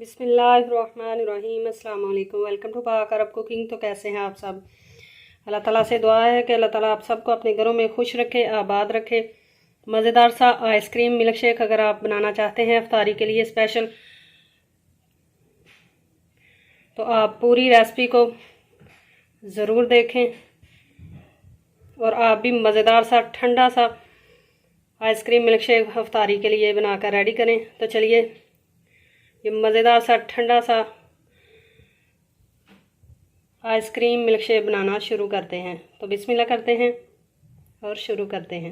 बिस्मिल्लाहिर्रहमानिर्रहीम। अस्सलाम वालेकुम। वेलकम टू पाक अरब कुकिंग। तो कैसे हैं आप सब? अल्लाह ताला से दुआ है कि अल्लाह ताला आप सबको अपने घरों में खुश रखे, आबाद रखे। मज़ेदार सा आइसक्रीम मिल्क शेक अगर आप बनाना चाहते हैं इफ्तारी के लिए स्पेशल, तो आप पूरी रेसिपी को ज़रूर देखें और आप भी मज़ेदार सा ठंडा सा आइसक्रीम मिल्क शेक इफ्तारी के लिए बनाकर रेडी करें। तो चलिए ये मज़ेदार सा ठंडा सा आइसक्रीम मिल्क शेक बनाना शुरू करते हैं। तो बिस्मिल्लाह करते हैं और शुरू करते हैं।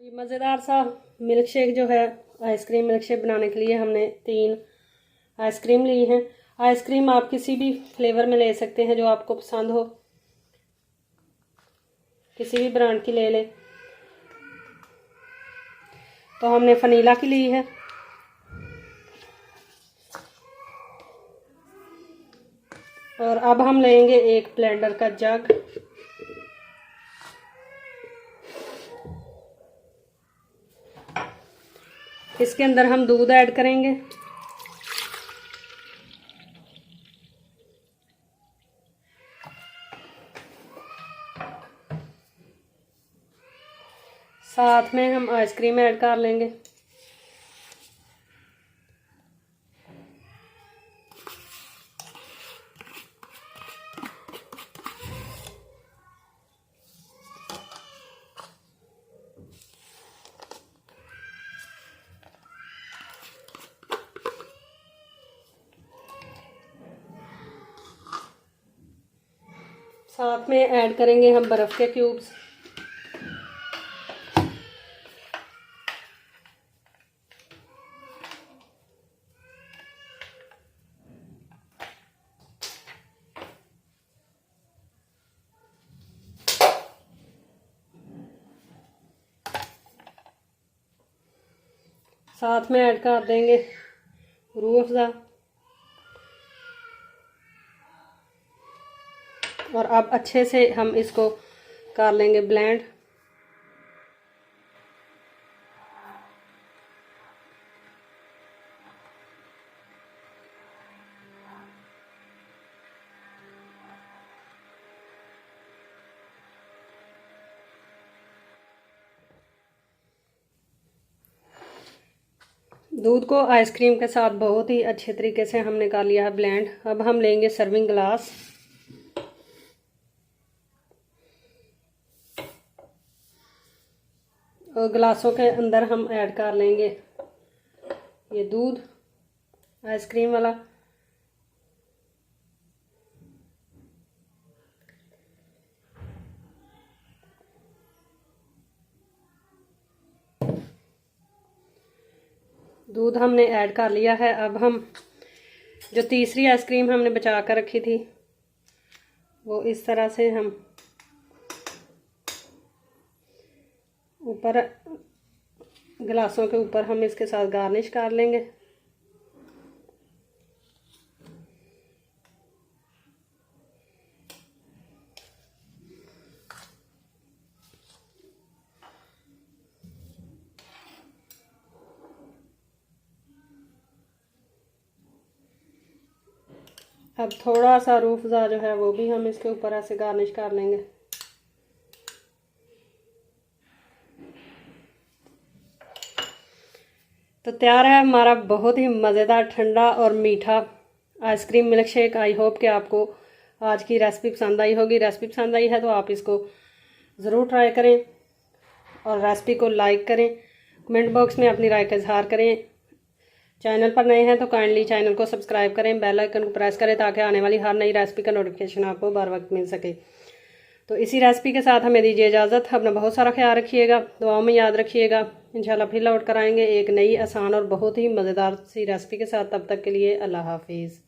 ये मज़ेदार सा मिल्क शेक जो है, आइसक्रीम मिल्क शेक बनाने के लिए हमने 3 आइसक्रीम ली हैं। आइसक्रीम आप किसी भी फ्लेवर में ले सकते हैं जो आपको पसंद हो, किसी भी ब्रांड की ले लें। तो हमने वनीला की ली है। और अब हम लेंगे एक ब्लेंडर का जग। इसके अंदर हम दूध ऐड करेंगे। साथ में हम आइसक्रीम ऐड कर लेंगे। साथ में ऐड करेंगे हम बर्फ़ के क्यूब्स। साथ में ऐड कर देंगे रूह अफ़ज़ा। और अब अच्छे से हम इसको कर लेंगे ब्लेंड। दूध को आइसक्रीम के साथ बहुत ही अच्छे तरीके से हमने कर लिया है ब्लेंड। अब हम लेंगे सर्विंग ग्लास। और गिलासों के अंदर हम ऐड कर लेंगे ये दूध आइसक्रीम वाला। दूध हमने ऐड कर लिया है। अब हम जो तीसरी आइसक्रीम हमने बचा कर रखी थी वो इस तरह से हम ऊपर गिलासों के ऊपर हम इसके साथ गार्निश कर लेंगे। अब थोड़ा सा रूह अफ़ज़ा जो है वो भी हम इसके ऊपर ऐसे गार्निश कर लेंगे। तो तैयार है हमारा बहुत ही मज़ेदार ठंडा और मीठा ice cream milk shake. I hope कि आपको आज की रेसिपी पसंद आई होगी। रेसिपी पसंद आई है तो आप इसको ज़रूर ट्राई करें और रेसिपी को लाइक करें। कमेंट बॉक्स में अपनी राय का इजहार करें। चैनल पर नए हैं तो काइंडली चैनल को सब्सक्राइब करें, बेल आइकन को प्रेस करें ताकि आने वाली हर नई रेसिपी का नोटिफिकेशन आपको बर वक्त मिल सके। तो इसी रेसिपी के साथ हमें दीजिए इजाज़त। अपना बहुत सारा ख्याल रखिएगा, दुआओं में याद रखिएगा। इंशाल्लाह फिर लौट कर आएंगे एक नई आसान और बहुत ही मज़ेदार सी रेसिपी के साथ। तब तक के लिए अल्लाह हाफिज़।